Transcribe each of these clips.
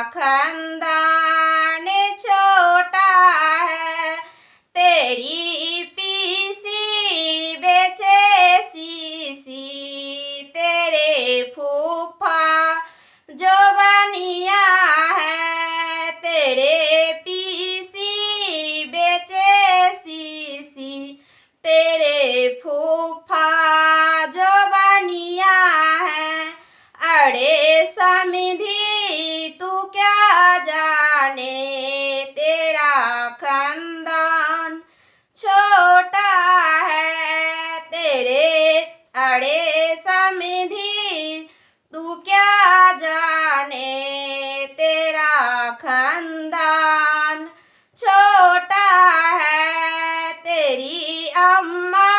खानदान छोटा है। तेरी पीसी बेचे सीसी, तेरे फूफा जो बनिया है। तेरे पीसी बेचे सीसी, तेरे फूफा जो बनिया है। अरे समधी तू क्या जाने, तेरा खानदान छोटा है। तेरे अरे समधी तू क्या जाने, तेरा खानदान छोटा है। तेरी अम्मा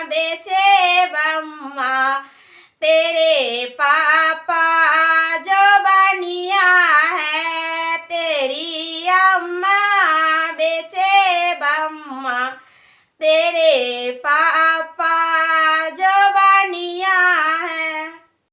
बेचे बम्मा, तेरे पापा जो बनिया है। तेरी अम्मा बेचे बम्मा, तेरे पापा